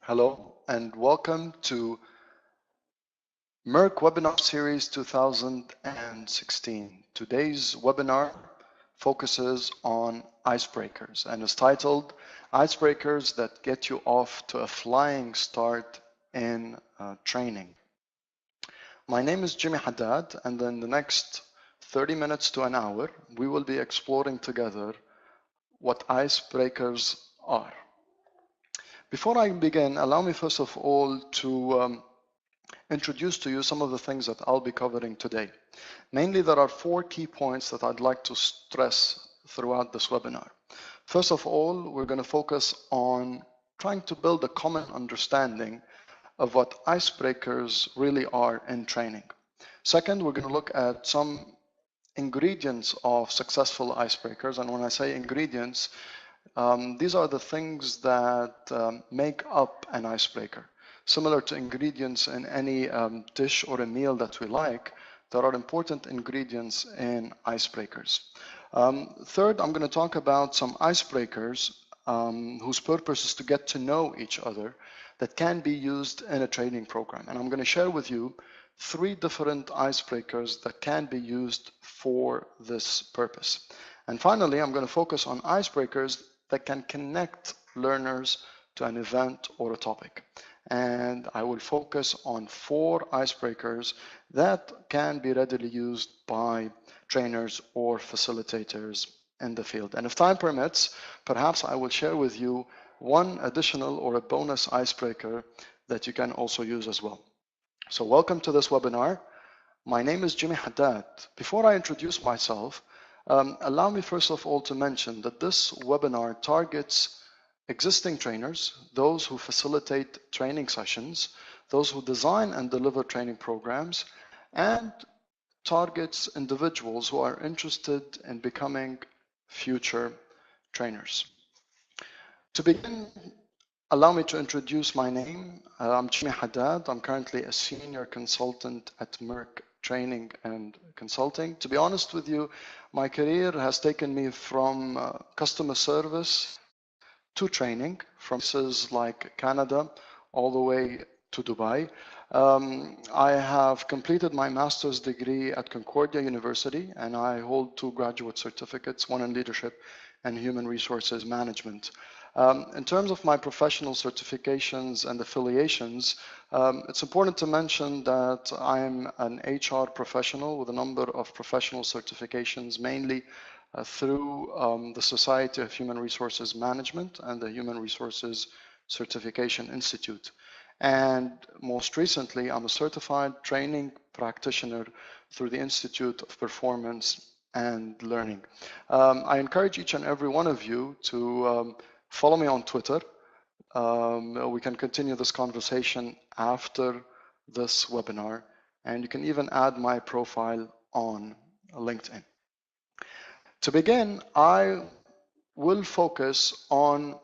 Hello and welcome to Meirc Webinar Series 2016. Today's webinar focuses on icebreakers and is titled Icebreakers that Get You Off to a Flying Start in Training. My name is Jimmy Haddad, and in the next 30 minutes to an hour, we will be exploring together what icebreakers are. Before I begin, allow me first of all to introduce to you some of the things that I'll be covering today. Mainly, there are 4 key points that I'd like to stress throughout this webinar. First of all, we're going to focus on trying to build a common understanding of what icebreakers really are in training. Second, we're going to look at some ingredients of successful icebreakers. And when I say ingredients, these are the things that make up an icebreaker. Similar to ingredients in any dish or a meal that we like, there are important ingredients in icebreakers. Third, I'm going to talk about some icebreakers whose purpose is to get to know each other that can be used in a training program. And I'm going to share with you 3 different icebreakers that can be used for this purpose. And finally, I'm going to focus on icebreakers that can connect learners to an event or a topic. And I will focus on 4 icebreakers that can be readily used by trainers or facilitators in the field. And if time permits, perhaps I will share with you one additional or a bonus icebreaker that you can also use as well. So welcome to this webinar. My name is Jimmy Haddad. Before I introduce myself, allow me first of all to mention that this webinar targets existing trainers, those who facilitate training sessions, those who design and deliver training programs, and targets individuals who are interested in becoming future trainers. To begin, allow me to introduce my name. I'm Jimmy Haddad. I'm currently a senior consultant at Meirc Training and Consulting. To be honest with you, my career has taken me from customer service to training, from places like Canada all the way to Dubai. I have completed my master's degree at Concordia University, and I hold 2 graduate certificates, one in leadership and human resources management. In terms of my professional certifications and affiliations, it's important to mention that I'm an HR professional with a number of professional certifications, mainly through the Society of Human Resources Management and the Human Resources Certification Institute. And most recently, I'm a certified training practitioner through the Institute of Performance and Learning. I encourage each and every one of you to follow me on Twitter. We can continue this conversation after this webinar, and you can even add my profile on LinkedIn. To begin, I will focus on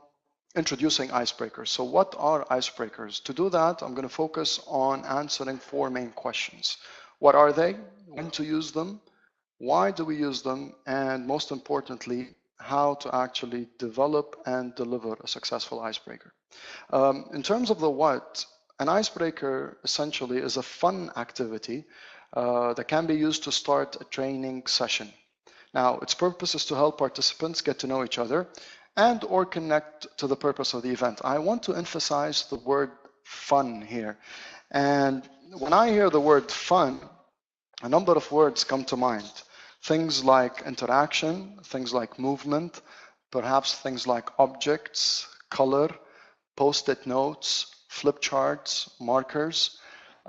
introducing icebreakers. So what are icebreakers? To do that, I'm going to focus on answering 4 main questions. What are they? When to use them? Why do we use them? And most importantly, how to actually develop and deliver a successful icebreaker. In terms of the what, an icebreaker essentially is a fun activity that can be used to start a training session. Now, its purpose is to help participants get to know each other and or connect to the purpose of the event. I want to emphasize the word fun here. And when I hear the word fun, a number of words come to mind. Things like interaction, things like movement, perhaps things like objects, color, post-it notes, flip charts, markers.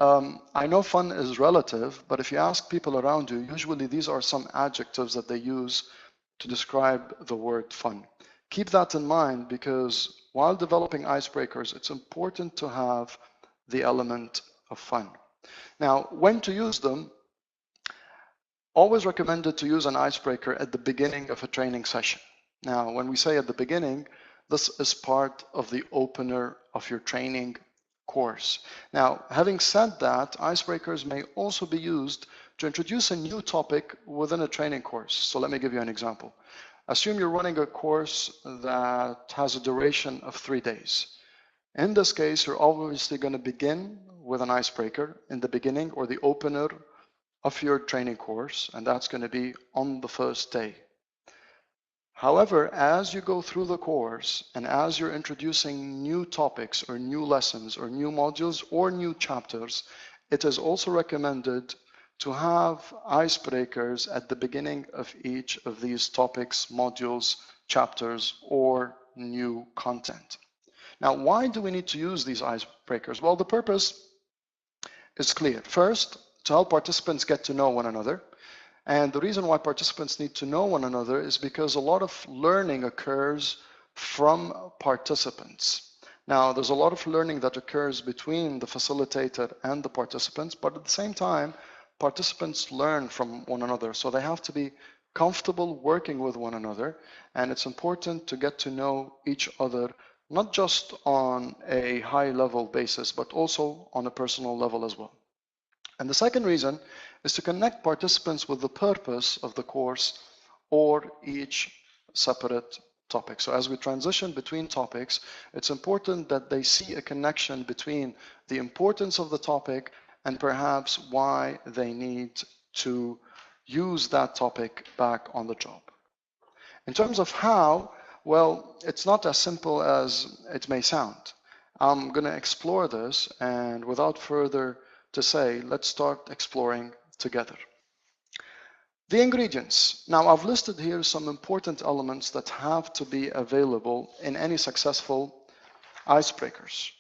I know fun is relative, but if you ask people around you, usually these are some adjectives that they use to describe the word fun. Keep that in mind, because while developing icebreakers, it's important to have the element of fun. Now, when to use them? Always recommended to use an icebreaker at the beginning of a training session. Now, when we say at the beginning, this is part of the opener of your training course. Now, having said that, icebreakers may also be used to introduce a new topic within a training course. So let me give you an example. Assume you're running a course that has a duration of 3 days. In this case, you're obviously going to begin with an icebreaker in the beginning or the opener of your training course, and that's going to be on the first day. However, as you go through the course and as you're introducing new topics or new lessons or new modules or new chapters, it is also recommended to have icebreakers at the beginning of each of these topics, modules, chapters, or new content. Now, why do we need to use these icebreakers? Well, the purpose is clear. First, to help participants get to know one another. And the reason why participants need to know one another is because a lot of learning occurs from participants. Now, there's a lot of learning that occurs between the facilitator and the participants, but at the same time, participants learn from one another. So they have to be comfortable working with one another. And it's important to get to know each other, not just on a high level basis, but also on a personal level as well. And the second reason is to connect participants with the purpose of the course or each separate topic. So as we transition between topics, it's important that they see a connection between the importance of the topic and perhaps why they need to use that topic back on the job. In terms of how, well, it's not as simple as it may sound. I'm going to explore this, and without further to say, let's start exploring together. The ingredients. Now, I've listed here some important elements that have to be available in any successful icebreakers.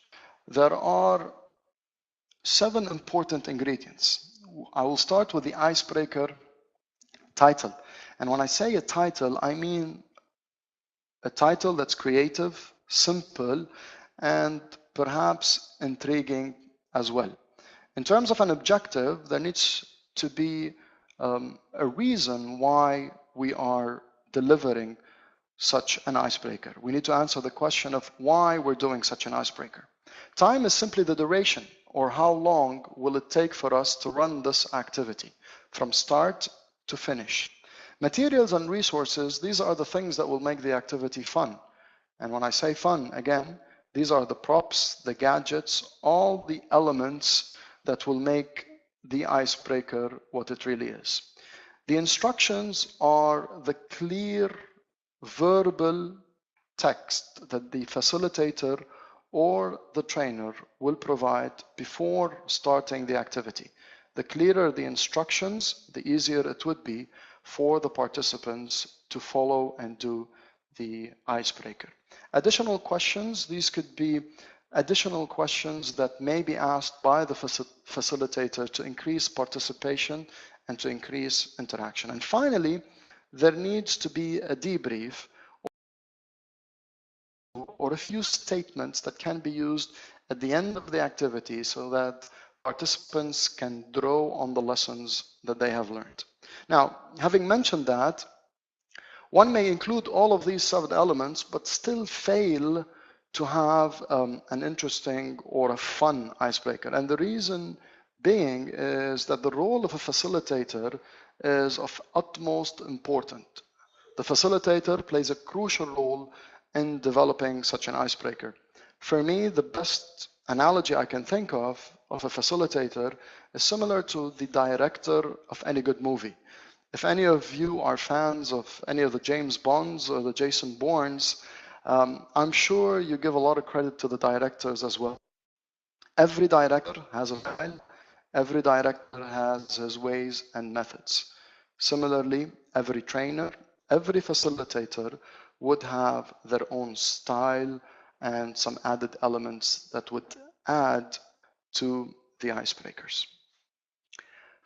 There are 7 important ingredients. I will start with the icebreaker title. And when I say a title, I mean a title that's creative, simple, and perhaps intriguing as well. In terms of an objective, there needs to be a reason why we are delivering such an icebreaker. We need to answer the question of why we're doing such an icebreaker. Time is simply the duration, or how long will it take for us to run this activity from start to finish. Materials and resources, these are the things that will make the activity fun. And when I say fun, again, these are the props, the gadgets, all the elements that will make the icebreaker what it really is. The instructions are the clear verbal text that the facilitator or the trainer will provide before starting the activity. The clearer the instructions, the easier it would be for the participants to follow and do the icebreaker. Additional questions, these could be additional questions that may be asked by the facilitator to increase participation and to increase interaction. And finally, there needs to be a debrief or a few statements that can be used at the end of the activity so that participants can draw on the lessons that they have learned. Now, having mentioned that, one may include all of these 7 elements, but still fail to have an interesting or a fun icebreaker. And the reason being is that the role of a facilitator is of utmost importance. The facilitator plays a crucial role in developing such an icebreaker. For me, the best analogy I can think of a facilitator is similar to the director of any good movie. If any of you are fans of any of the James Bonds or the Jason Bournes, I'm sure you give a lot of credit to the directors as well. Every director has a style. Every director has his ways and methods. Similarly, every trainer, every facilitator would have their own style and some added elements that would add to the icebreakers.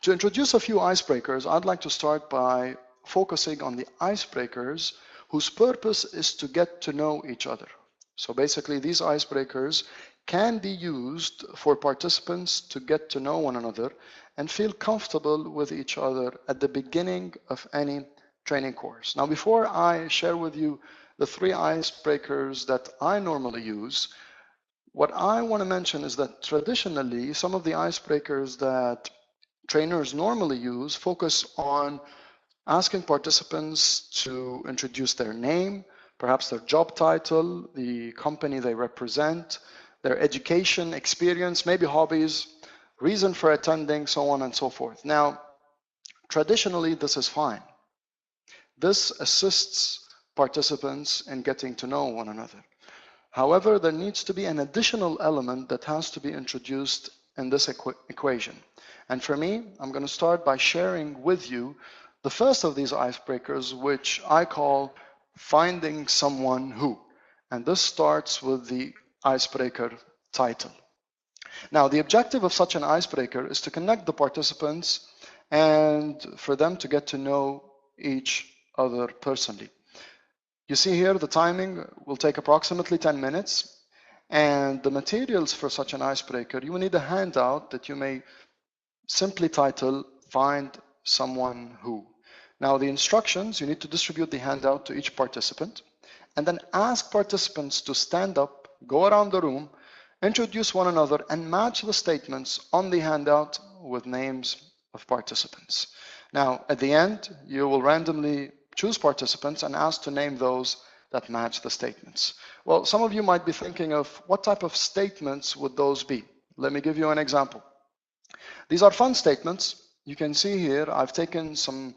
To introduce a few icebreakers, I'd like to start by focusing on the icebreakers whose purpose is to get to know each other. So basically, these icebreakers can be used for participants to get to know one another and feel comfortable with each other at the beginning of any training course. Now, before I share with you the 3 icebreakers that I normally use, what I want to mention is that traditionally, some of the icebreakers that trainers normally use focus on asking participants to introduce their name, perhaps their job title, the company they represent, their education, experience, maybe hobbies, reason for attending, so on and so forth. Now, traditionally, this is fine. This assists participants in getting to know one another. However, there needs to be an additional element that has to be introduced in this equation. And for me, I'm going to start by sharing with you the first of these icebreakers, which I call finding someone who. And this starts with the icebreaker title. Now, the objective of such an icebreaker is to connect the participants and for them to get to know each other personally. You see here the timing will take approximately 10 minutes, and the materials for such an icebreaker, you will need a handout that you may simply title Find Someone Who. Now, the instructions, you need to distribute the handout to each participant and then ask participants to stand up, go around the room, introduce one another, and match the statements on the handout with names of participants. Now, at the end, you will randomly choose participants and ask to name those that match the statements. Well, some of you might be thinking of what type of statements would those be. Let me give you an example. These are fun statements. You can see here I've taken some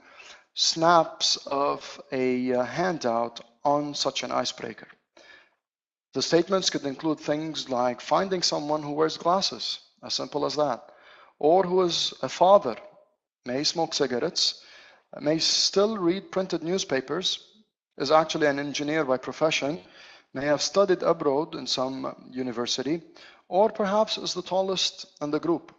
snaps of a handout on such an icebreaker. The statements could include things like finding someone who wears glasses, as simple as that, or who is a father, may smoke cigarettes, may still read printed newspapers, is actually an engineer by profession, may have studied abroad in some university, or perhaps is the tallest in the group.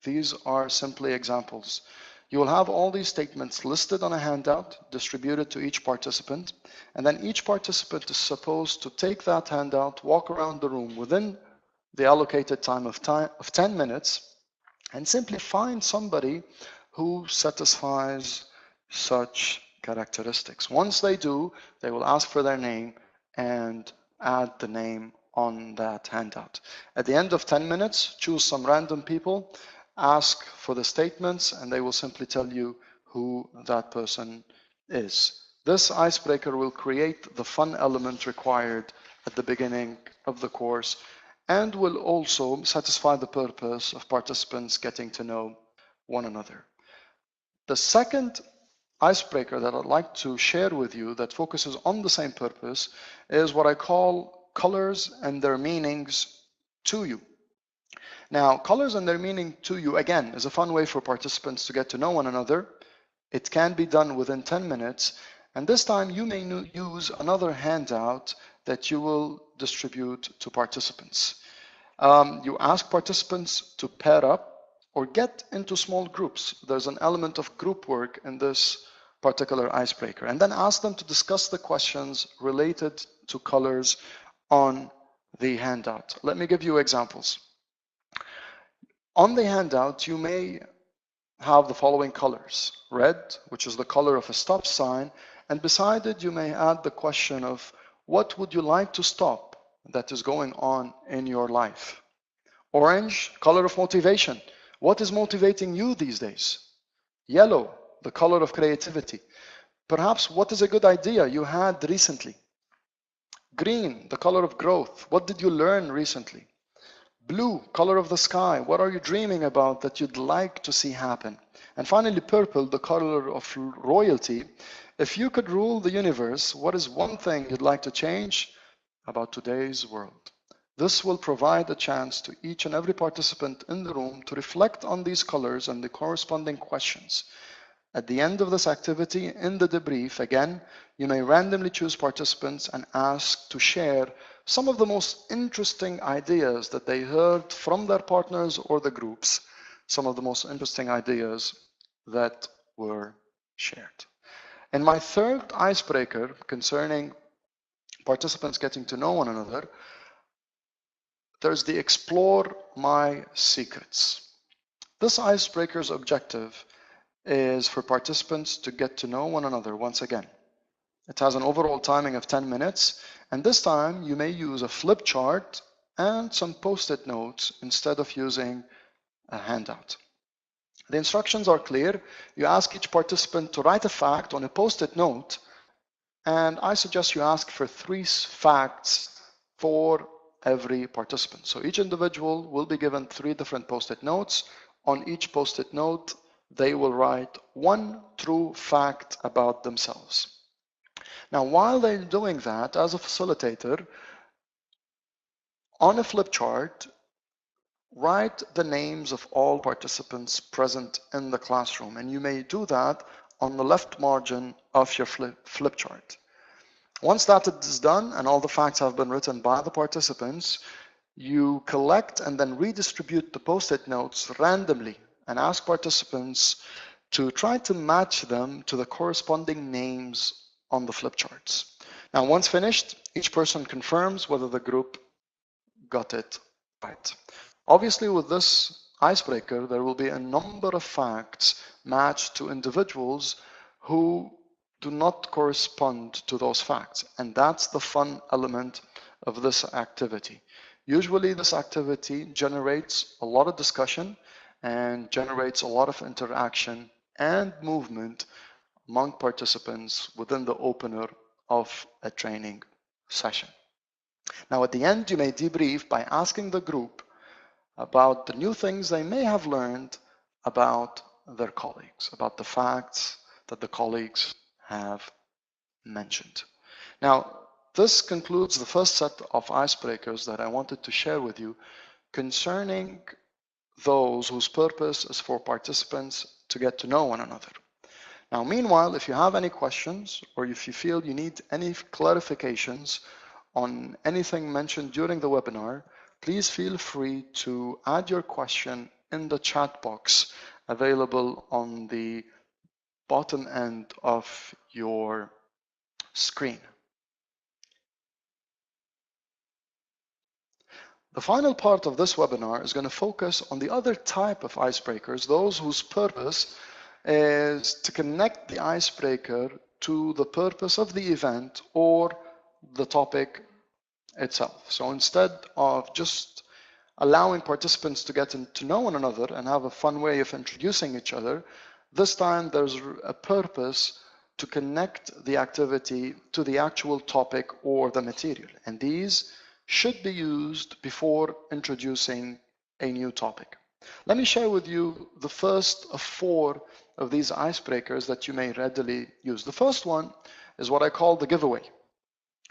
These are simply examples. You will have all these statements listed on a handout, distributed to each participant, and then each participant is supposed to take that handout, walk around the room within the allocated time of 10 minutes, and simply find somebody who satisfies such characteristics. Once they do, they will ask for their name and add the name on that handout. At the end of 10 minutes, choose some random people, ask for the statements, and they will simply tell you who that person is. This icebreaker will create the fun element required at the beginning of the course and will also satisfy the purpose of participants getting to know one another. The second icebreaker that I'd like to share with you that focuses on the same purpose is what I call colors and their meanings to you. Now, colors and their meaning to you, again, is a fun way for participants to get to know one another. It can be done within 10 minutes, and this time you may use another handout that you will distribute to participants. You ask participants to pair up or get into small groups. There's an element of group work in this particular icebreaker, and then ask them to discuss the questions related to colors on the handout. Let me give you examples. On the handout, you may have the following colors. Red, which is the color of a stop sign, and beside it you may add the question of what would you like to stop that is going on in your life. Orange, color of motivation. What is motivating you these days? Yellow, the color of creativity. Perhaps what is a good idea you had recently? Green, the color of growth. What did you learn recently? Blue, color of the sky. What are you dreaming about that you'd like to see happen? And finally, purple, the color of royalty. If you could rule the universe, what is one thing you'd like to change about today's world? This will provide a chance to each and every participant in the room to reflect on these colors and the corresponding questions. At the end of this activity, in the debrief, again, you may randomly choose participants and ask to share some of the most interesting ideas that they heard from their partners or the groups, some of the most interesting ideas that were shared. In my third icebreaker concerning participants getting to know one another, there's the Explore My Secrets. This icebreaker's objective is for participants to get to know one another once again. It has an overall timing of 10 minutes, and this time you may use a flip chart and some post-it notes instead of using a handout. The instructions are clear. You ask each participant to write a fact on a post-it note, and I suggest you ask for 3 facts for every participant. So each individual will be given 3 different post-it notes. On each post-it note, they will write one true fact about themselves. Now, while they're doing that, as a facilitator, on a flip chart, write the names of all participants present in the classroom, and you may do that on the left margin of your flip chart. Once that is done and all the facts have been written by the participants, you collect and then redistribute the post-it notes randomly and ask participants to try to match them to the corresponding names on the flip charts. Now, once finished, each person confirms whether the group got it right. Obviously, with this icebreaker, there will be a number of facts matched to individuals who do not correspond to those facts. And that's the fun element of this activity. Usually this activity generates a lot of discussion and generates a lot of interaction and movement among participants within the opener of a training session. Now, at the end, you may debrief by asking the group about the new things they may have learned about their colleagues, about the facts that the colleagues have mentioned. Now, this concludes the first set of icebreakers that I wanted to share with you concerning those whose purpose is for participants to get to know one another. Now, meanwhile, if you have any questions or if you feel you need any clarifications on anything mentioned during the webinar, please feel free to add your question in the chat box available on the bottom end of your screen. The final part of this webinar is going to focus on the other type of icebreakers, those whose purpose is to connect the icebreaker to the purpose of the event or the topic itself. So instead of just allowing participants to get to know one another and have a fun way of introducing each other, this time there's a purpose to connect the activity to the actual topic or the material. And these should be used before introducing a new topic. Let me share with you the first of 4 of these icebreakers that you may readily use. The first one is what I call the giveaway.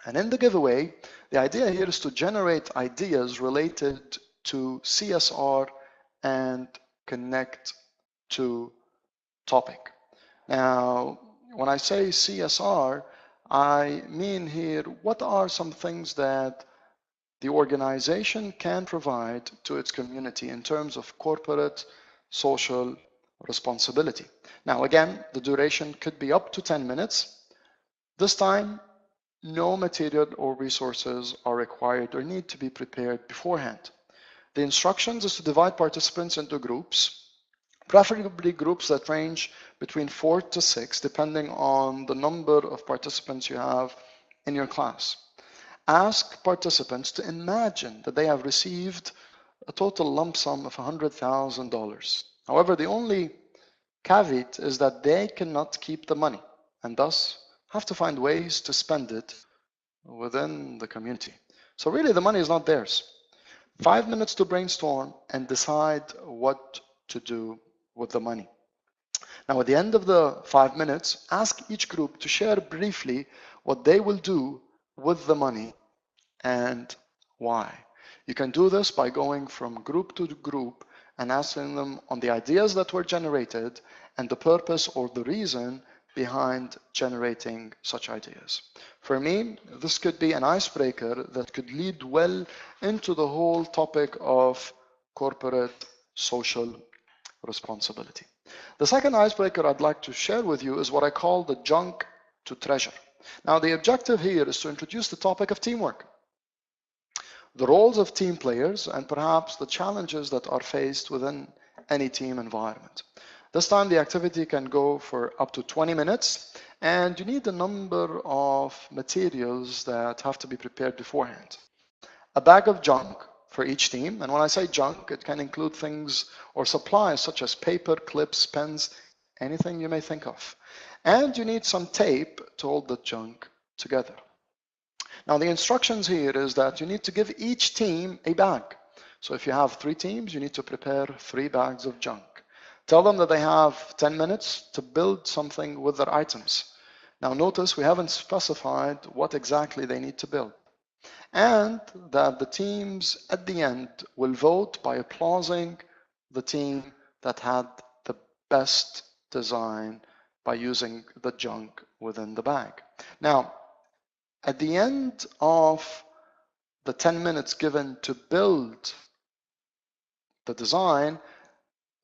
And in the giveaway, the idea here is to generate ideas related to CSR and connect to topic. Now, when I say CSR, I mean here, what are some things that the organization can provide to its community in terms of corporate social responsibility. Now, again, the duration could be up to 10 minutes. This time, no material or resources are required or need to be prepared beforehand. The instructions is to divide participants into groups, preferably groups that range between 4 to 6, depending on the number of participants you have in your class. Ask participants to imagine that they have received a total lump sum of $100,000. However, the only caveat is that they cannot keep the money and thus have to find ways to spend it within the community. So really the money is not theirs. 5 minutes to brainstorm and decide what to do with the money. Now, at the end of the 5 minutes, ask each group to share briefly what they will do with the money and why. You can do this by going from group to group and asking them on the ideas that were generated and the purpose or the reason behind generating such ideas. For me, this could be an icebreaker that could lead well into the whole topic of corporate social responsibility. The second icebreaker I'd like to share with you is what I call the junk to treasure. Now, the objective here is to introduce the topic of teamwork, the roles of team players, and perhaps the challenges that are faced within any team environment. This time the activity can go for up to 20 minutes, and you need a number of materials that have to be prepared beforehand. A bag of junk for each team, and when I say junk, it can include things or supplies such as paper, clips, pens, anything you may think of. And you need some tape to hold the junk together. Now the instructions here is that you need to give each team a bag. So if you have 3 teams, you need to prepare 3 bags of junk. Tell them that they have 10 minutes to build something with their items. Now notice we haven't specified what exactly they need to build. And that the teams at the end will vote by applauding the team that had the best design by using the junk within the bag. Now, at the end of the 10 minutes given to build the design,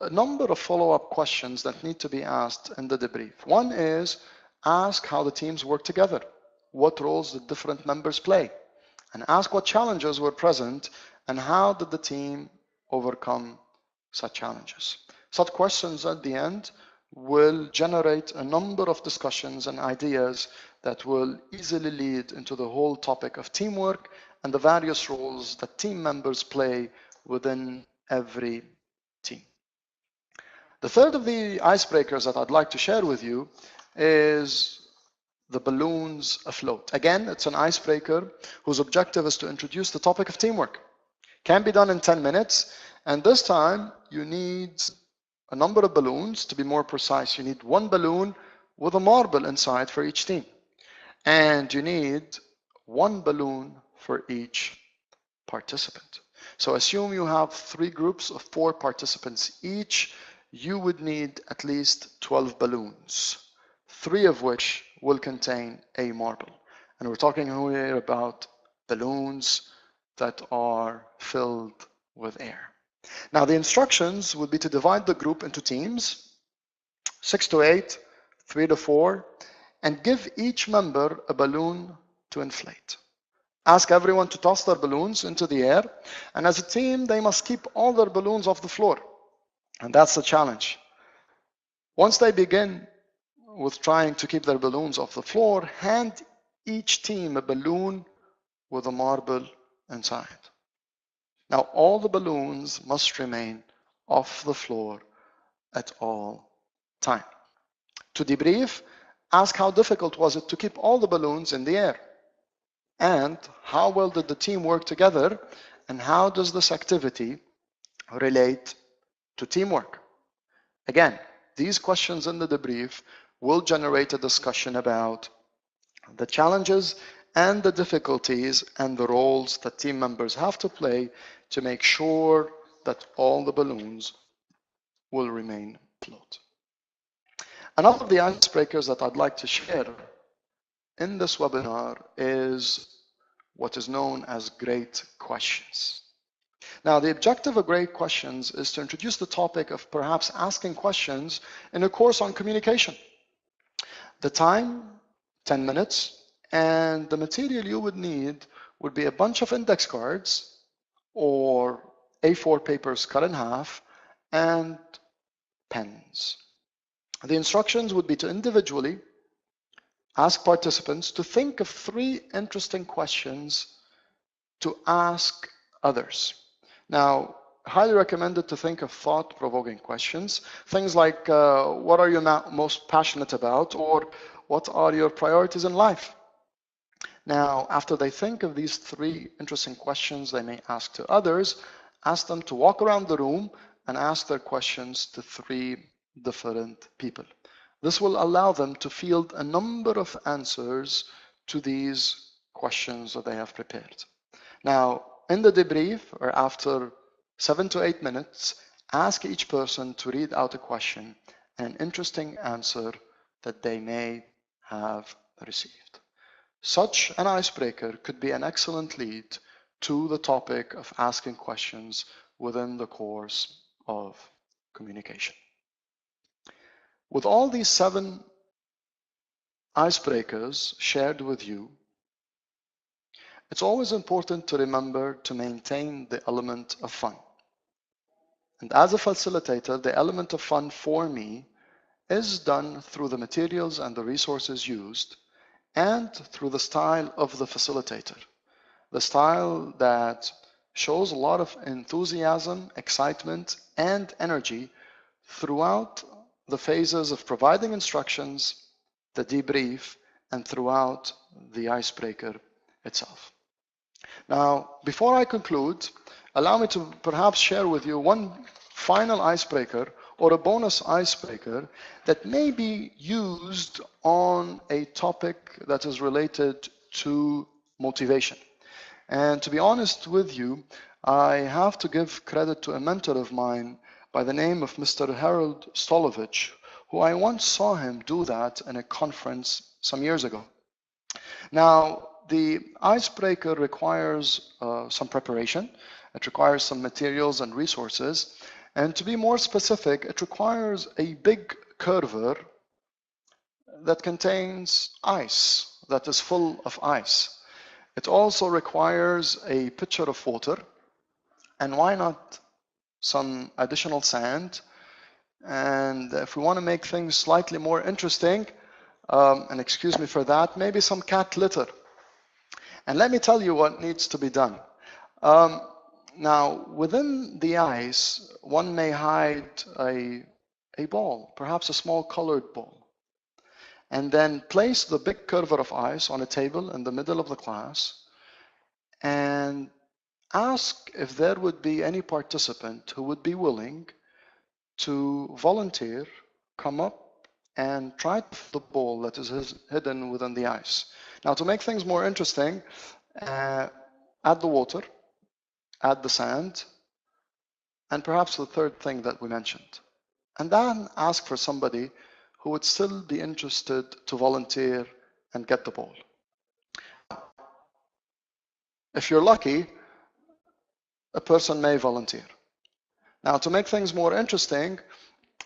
a number of follow-up questions that need to be asked in the debrief. One is, ask how the teams work together, what roles the different members play, and ask what challenges were present and how did the team overcome such challenges. Such questions at the end will generate a number of discussions and ideas that will easily lead into the whole topic of teamwork and the various roles that team members play within every team. The third of the icebreakers that I'd like to share with you is the balloons afloat. Again, it's an icebreaker whose objective is to introduce the topic of teamwork. Can be done in 10 minutes, and this time you need a number of balloons. To be more precise, you need 1 balloon with a marble inside for each team. And you need 1 balloon for each participant. So assume you have 3 groups of 4 participants each. You would need at least 12 balloons, 3 of which will contain a marble. And we're talking here about balloons that are filled with air. Now the instructions would be to divide the group into teams, 6 to 8, 3 to 4, and give each member a balloon to inflate. Ask everyone to toss their balloons into the air, and as a team, they must keep all their balloons off the floor. And that's the challenge. Once they begin with trying to keep their balloons off the floor, hand each team a balloon with a marble inside. Now all the balloons must remain off the floor at all times. To debrief, ask how difficult was it to keep all the balloons in the air? And how well did the team work together? And how does this activity relate to teamwork? Again, these questions in the debrief will generate a discussion about the challenges and the difficulties and the roles that team members have to play to make sure that all the balloons will remain afloat. Another of the icebreakers that I'd like to share in this webinar is what is known as great questions. Now, the objective of great questions is to introduce the topic of perhaps asking questions in a course on communication. The time, 10 minutes, and the material you would need would be a bunch of index cards or A4 papers cut in half and pens. The instructions would be to individually ask participants to think of 3 interesting questions to ask others. Now, highly recommended to think of thought-provoking questions. Things like, what are you most passionate about? Or what are your priorities in life? Now, after they think of these 3 interesting questions they may ask to others, ask them to walk around the room and ask their questions to 3 different people. This will allow them to field a number of answers to these questions that they have prepared. Now, in the debrief, or after 7 to 8 minutes, ask each person to read out a question and an interesting answer that they may have received. Such an icebreaker could be an excellent lead to the topic of asking questions within the course of communication. With all these 7 icebreakers shared with you, it's always important to remember to maintain the element of fun. And as a facilitator, the element of fun for me is done through the materials and the resources used and through the style of the facilitator. The style that shows a lot of enthusiasm, excitement, and energy throughout the phases of providing instructions, the debrief, and throughout the icebreaker itself. Now, before I conclude, allow me to perhaps share with you one final icebreaker or a bonus icebreaker that may be used on a topic that is related to motivation. And to be honest with you, I have to give credit to a mentor of mine by the name of Mr. Harold Stolovich, who I once saw him do that in a conference some years ago. Now, the icebreaker requires some preparation. It requires some materials and resources. And to be more specific, it requires a big curver that contains ice, that is full of ice. It also requires a pitcher of water, and why not some additional sand? And if we want to make things slightly more interesting, and excuse me for that, maybe some cat litter. And let me tell you what needs to be done. Now, within the ice, one may hide a ball, perhaps a small colored ball, and then place the big curve of ice on a table in the middle of the class and ask if there would be any participant who would be willing to volunteer, come up and try the ball that is hidden within the ice. Now, to make things more interesting, add the water, add the sand, and perhaps the third thing that we mentioned. And then ask for somebody who would still be interested to volunteer and get the ball. If you're lucky, a person may volunteer. Now, to make things more interesting,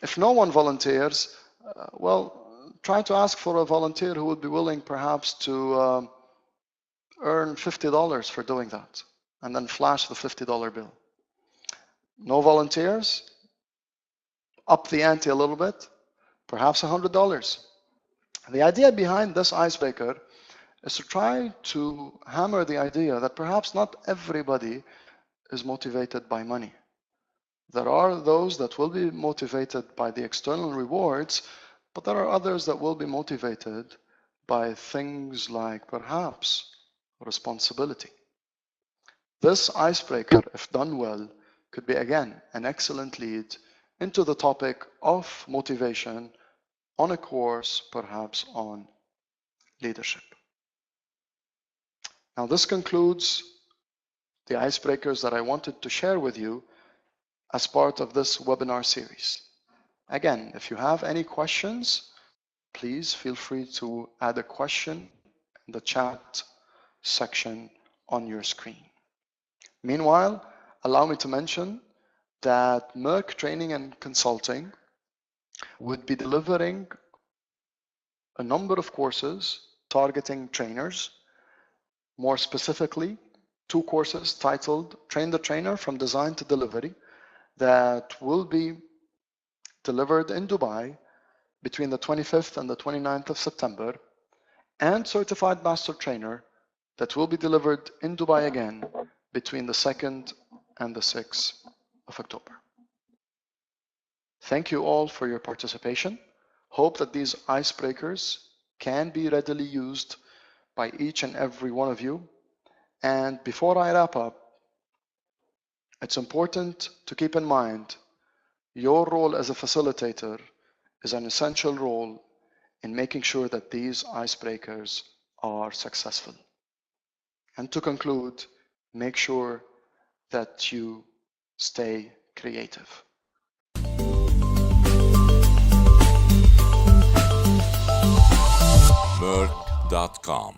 if no one volunteers, well, try to ask for a volunteer who would be willing perhaps to earn $50 for doing that, and then flash the $50 bill. No volunteers? Up the ante a little bit, perhaps $100. The idea behind this icebreaker is to try to hammer the idea that perhaps not everybody is motivated by money. There are those that will be motivated by the external rewards, but there are others that will be motivated by things like perhaps responsibility. This icebreaker, if done well, could be again an excellent lead into the topic of motivation on a course, perhaps on leadership. Now, this concludes the icebreakers that I wanted to share with you as part of this webinar series. Again, if you have any questions, please feel free to add a question in the chat section on your screen. Meanwhile, allow me to mention that Meirc Training and Consulting would be delivering a number of courses targeting trainers. More specifically, 2 courses titled Train the Trainer from Design to Delivery that will be delivered in Dubai between the 25th and the 29th of September, and Certified Master Trainer that will be delivered in Dubai again between the 2nd and the 6th of October. Thank you all for your participation. Hope that these icebreakers can be readily used by each and every one of you. And before I wrap up, it's important to keep in mind your role as a facilitator is an essential role in making sure that these icebreakers are successful. And to conclude, make sure that you stay creative. Meirc.com